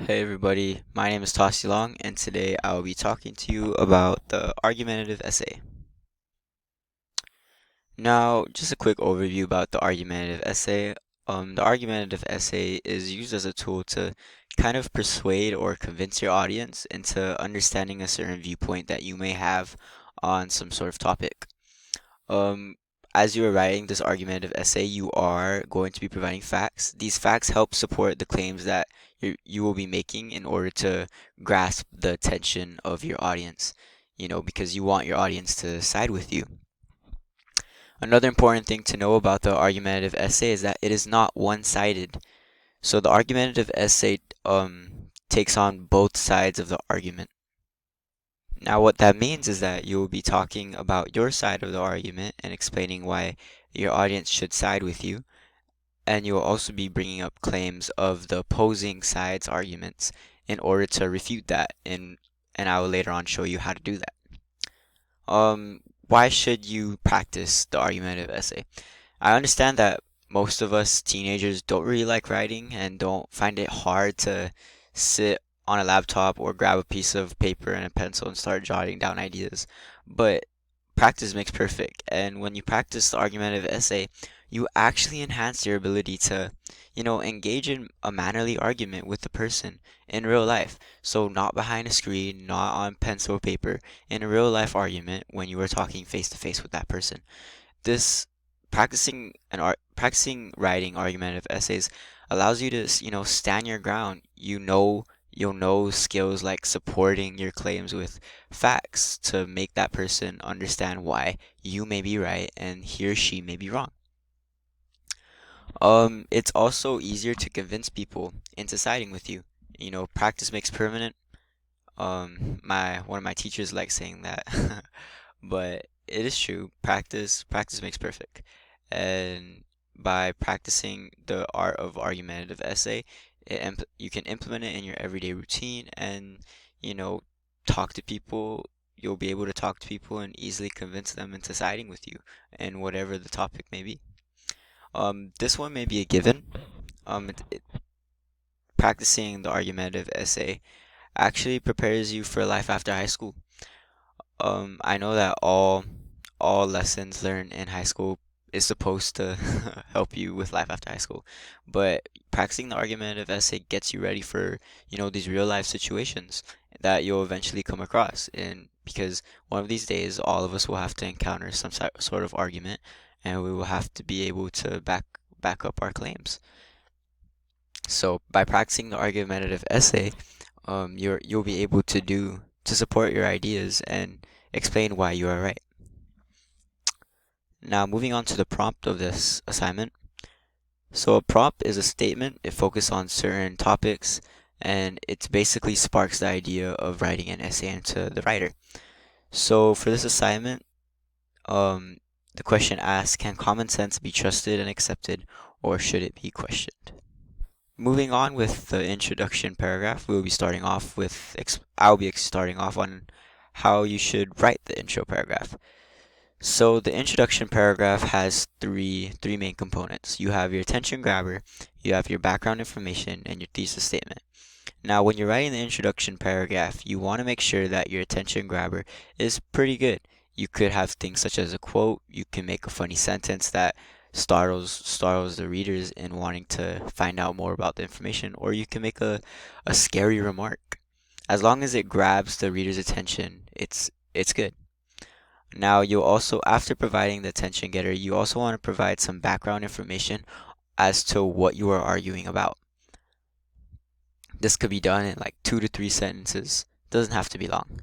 Hey everybody, my name is Long, and today I will be talking to you about the argumentative essay. Now, just a quick overview about the argumentative essay. The argumentative essay is used as a tool to kind of persuade or convince your audience into understanding a certain viewpoint that you may have on some sort of topic. Um, as you are writing this argumentative essay, you are going to be providing facts. These facts help support the claims that you will be making in order to grasp the attention of your audience, because you want your audience to side with you. Another important thing to know about the argumentative essay is that it is not one-sided. So the argumentative essay takes on both sides of the argument. Now, what that means is that you will be talking about your side of the argument and explaining why your audience should side with you, and you will also be bringing up claims of the opposing side's arguments in order to refute that, and I will later on show you how to do that. Why should you practice the argumentative essay? I understand that most of us teenagers don't really like writing and don't find it hard to sit on a laptop or grab a piece of paper and a pencil and start jotting down ideas. But practice makes perfect. And when you practice the argumentative essay, you actually enhance your ability to, engage in a mannerly argument with the person in real life. So not behind a screen, not on pencil or paper, in a real life argument when you are talking face to face with that person. This practicing writing argumentative essays allows you to stand your ground. You'll know skills like supporting your claims with facts to make that person understand why you may be right and he or she may be wrong. It's also easier to convince people into siding with you. Practice makes permanent. My one of my teachers likes saying that, but it is true. Practice makes perfect. And by practicing the art of argumentative essay, you can implement it in your everyday routine and, you know, talk to people. You'll be able to talk to people and easily convince them into siding with you and whatever the topic may be. This one may be a given. Practicing the argumentative essay actually prepares you for life after high school. I know that all lessons learned in high school is supposed to help you with life after high school, but practicing the argumentative essay gets you ready for, these real life situations that you'll eventually come across. And because one of these days, all of us will have to encounter some sort of argument, and we will have to be able to back up our claims. So by practicing the argumentative essay, you'll be able to support your ideas and explain why you are right. Now, moving on to the prompt of this assignment. So a prompt is a statement. It focuses on certain topics, and it basically sparks the idea of writing an essay into the writer. So for this assignment, the question asks, can common sense be trusted and accepted, or should it be questioned? Moving on with the introduction paragraph, I'll be starting off on how you should write the intro paragraph. So the introduction paragraph has three main components. You have your attention grabber, you have your background information, and your thesis statement. Now, when you're writing the introduction paragraph, you want to make sure that your attention grabber is pretty good. You could have things such as a quote. You can make a funny sentence that startles the readers in wanting to find out more about the information, or you can make a scary remark. As long as it grabs the reader's attention, it's good. Now, you'll also, after providing the attention getter, you also want to provide some background information as to what you are arguing about. This could be done in like 2 to 3 sentences. Doesn't have to be long.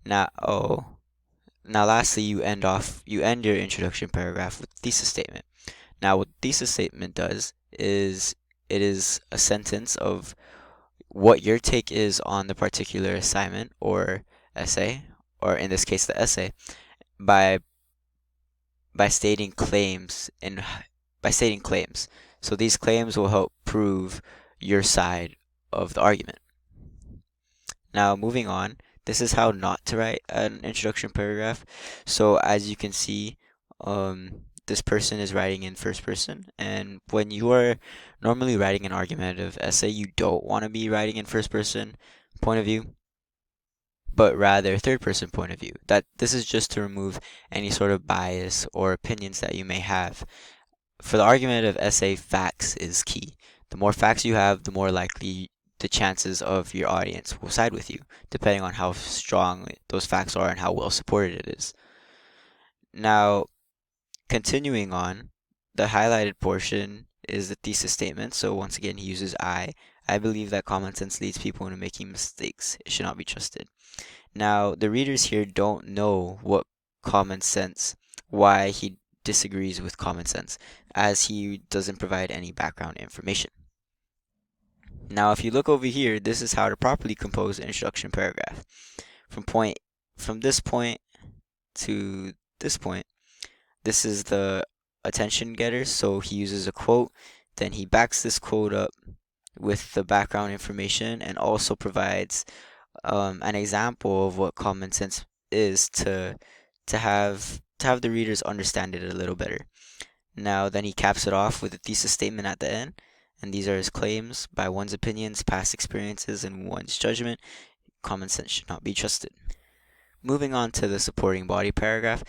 Now lastly, you end your introduction paragraph with thesis statement. Now, what thesis statement does is it is a sentence of what your take is on the particular assignment or essay, or in this case, the essay, by stating claims. So these claims will help prove your side of the argument. Now, moving on, this is how not to write an introduction paragraph. So as you can see, this person is writing in first person, and when you are normally writing an argumentative essay, you don't want to be writing in first person point of view, but rather third person point of view. That this is just to remove any sort of bias or opinions that you may have. For the argumentative essay, facts is key. The more facts you have, the more likely the chances of your audience will side with you, depending on how strong those facts are and how well supported it is. Now, continuing on, the highlighted portion is the thesis statement. So once again, he uses I. I believe that common sense leads people into making mistakes. It should not be trusted. Now, the readers here don't know what common sense, why he disagrees with common sense, as he doesn't provide any background information. Now, if you look over here, this is how to properly compose an introduction paragraph. From this point to this point, this is the attention getter, so he uses a quote, then he backs this quote up with the background information and also provides an example of what common sense is to have the readers understand it a little better. Now, then he caps it off with a thesis statement at the end, and these are his claims. By one's opinions, past experiences, and one's judgment, common sense should not be trusted. Moving on to the supporting body paragraph.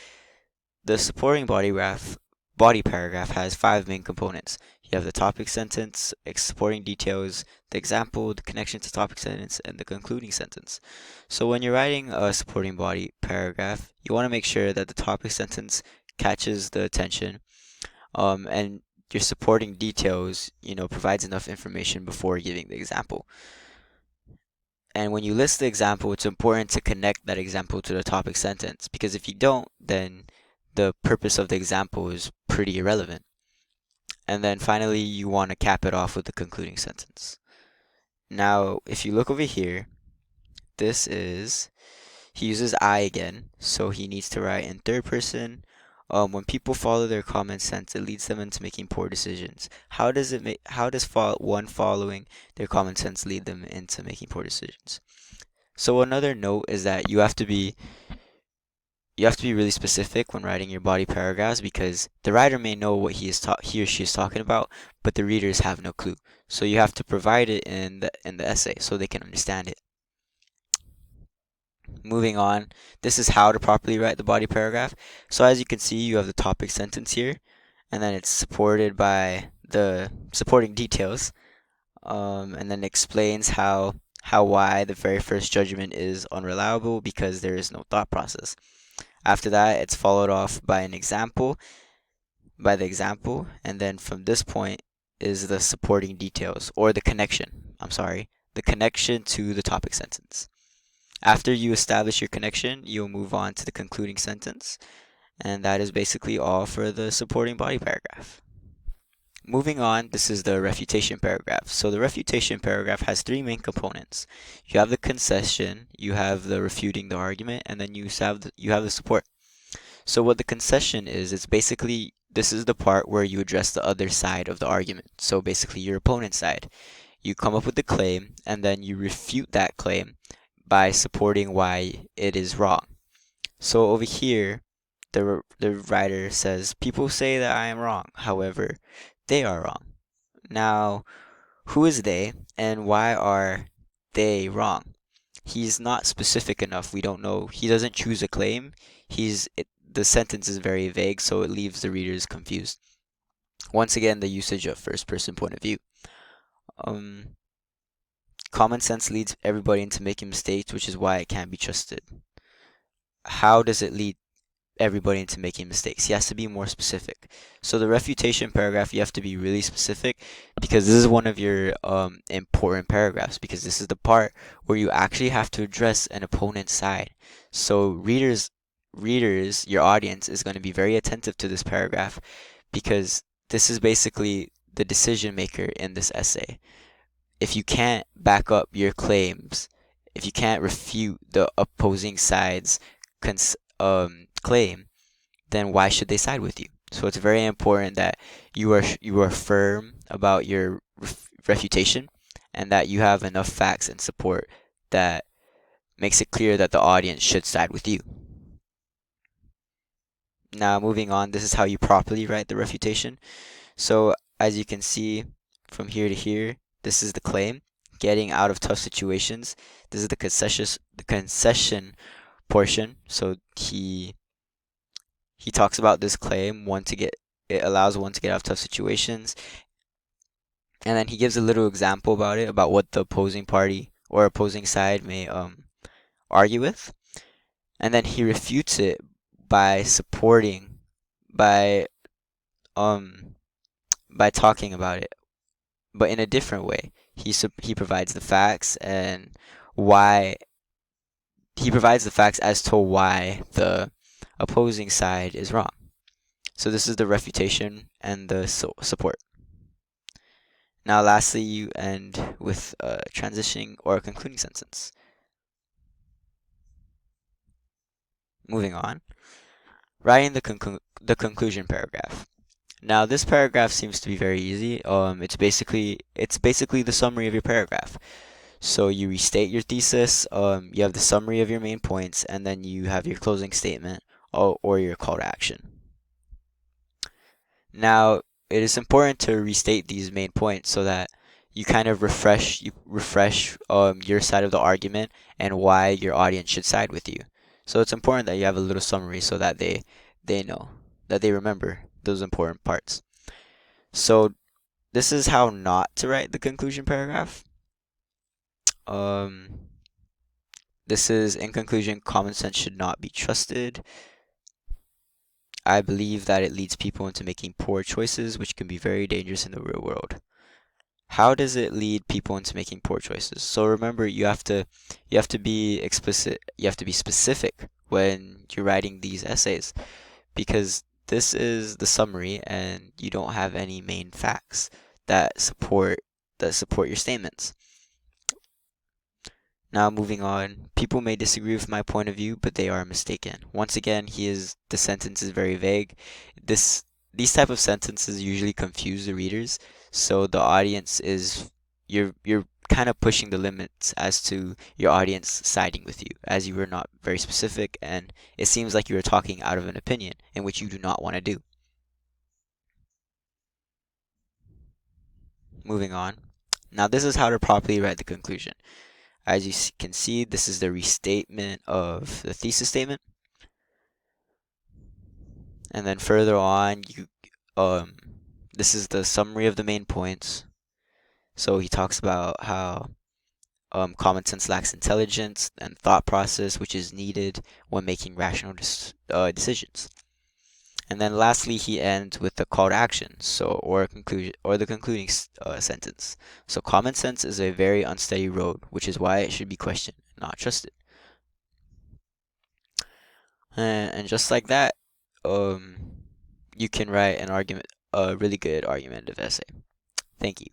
The supporting body paragraph has 5 main components. You have the topic sentence, supporting details, the example, the connection to topic sentence, and the concluding sentence. So when you're writing a supporting body paragraph, you want to make sure that the topic sentence catches the attention, and your supporting details, provides enough information before giving the example. And when you list the example, it's important to connect that example to the topic sentence, because if you don't, then the purpose of the example is pretty irrelevant. And then finally, you want to cap it off with the concluding sentence. Now, if you look over here, he uses I again, so he needs to write in third person. When people follow their common sense, it leads them into making poor decisions. How does one following their common sense lead them into making poor decisions? So another note is that you have to be really specific when writing your body paragraphs, because the writer may know what he or she is talking about, but the readers have no clue. So you have to provide it in the essay so they can understand it. Moving on, this is how to properly write the body paragraph. So as you can see, you have the topic sentence here, and then it's supported by the supporting details, and then explains why the very first judgment is unreliable because there is no thought process. After that, it's followed off by the example, and then from this point is the supporting details, or the connection to the topic sentence. After you establish your connection, you'll move on to the concluding sentence, and that is basically all for the supporting body paragraph. Moving on, this is the refutation paragraph. So the refutation paragraph has 3 main components. You have the concession, you have the refuting the argument, and then you have the support. So what the concession is, it's basically, this is the part where you address the other side of the argument. So basically your opponent's side. You come up with the claim, and then you refute that claim by supporting why it is wrong. So over here, the writer says, people say that I am wrong. However, they are wrong. Now, who is they, and why are they wrong? He's not specific enough. We don't know. He doesn't choose a claim. The sentence is very vague, so it leaves the readers confused. Once again, the usage of first person point of view. Common sense leads everybody into making mistakes, which is why it can't be trusted. How does it lead everybody into making mistakes? He has to be more specific. So the refutation paragraph, you have to be really specific, because this is one of your important paragraphs, because this is the part where you actually have to address an opponent's side. So readers, your audience is going to be very attentive to this paragraph, because this is basically the decision maker in this essay. If you can't back up your claims, if you can't refute the opposing side's claim, then why should they side with you? So it's very important that you are firm about your refutation, and that you have enough facts and support that makes it clear that the audience should side with you. Now, moving on, this is how you properly write the refutation. So, as you can see from here to here, this is the claim, getting out of tough situations. This is the concession portion. So he talks about this claim, it allows one to get out of tough situations, and then he gives a little example about it, about what the opposing party or opposing side may argue with, and then he refutes it by supporting by um by talking about it, but in a different way. He provides the facts and why he provides the facts as to why the opposing side is wrong. So this is the refutation and the support. Now, lastly, you end with a transitioning or a concluding sentence. Moving on, writing the conclusion paragraph. Now, this paragraph seems to be very easy. It's basically the summary of your paragraph. So you restate your thesis, you have the summary of your main points, and then you have your closing statement or your call to action. Now, it is important to restate these main points so that you kind of refresh your side of the argument and why your audience should side with you. So it's important that you have a little summary so that they know, that they remember those important parts. So this is how not to write the conclusion paragraph. Um, this is, in conclusion, common sense should not be trusted. I believe that it leads people into making poor choices, which can be very dangerous in the real world. How does it lead people into making poor choices? So remember, you have to be explicit, you have to be specific when you're writing these essays, because this is the summary and you don't have any main facts that support your statements. Now, moving on, people may disagree with my point of view, but they are mistaken. Once again, the sentence is very vague. These type of sentences usually confuse the readers, so the audience is you're kind of pushing the limits as to your audience siding with you, as you were not very specific, and it seems like you are talking out of an opinion in which you do not want to do. Moving on. Now, this is how to properly write the conclusion. As you can see, this is the restatement of the thesis statement. And then further on, this is the summary of the main points. So he talks about how common sense lacks intelligence and thought process, which is needed when making rational decisions. And then lastly, he ends with the call to action, or a conclusion, or the concluding sentence. So common sense is a very unsteady road, which is why it should be questioned, not trusted. And just like that, you can write a really good argumentative essay. Thank you.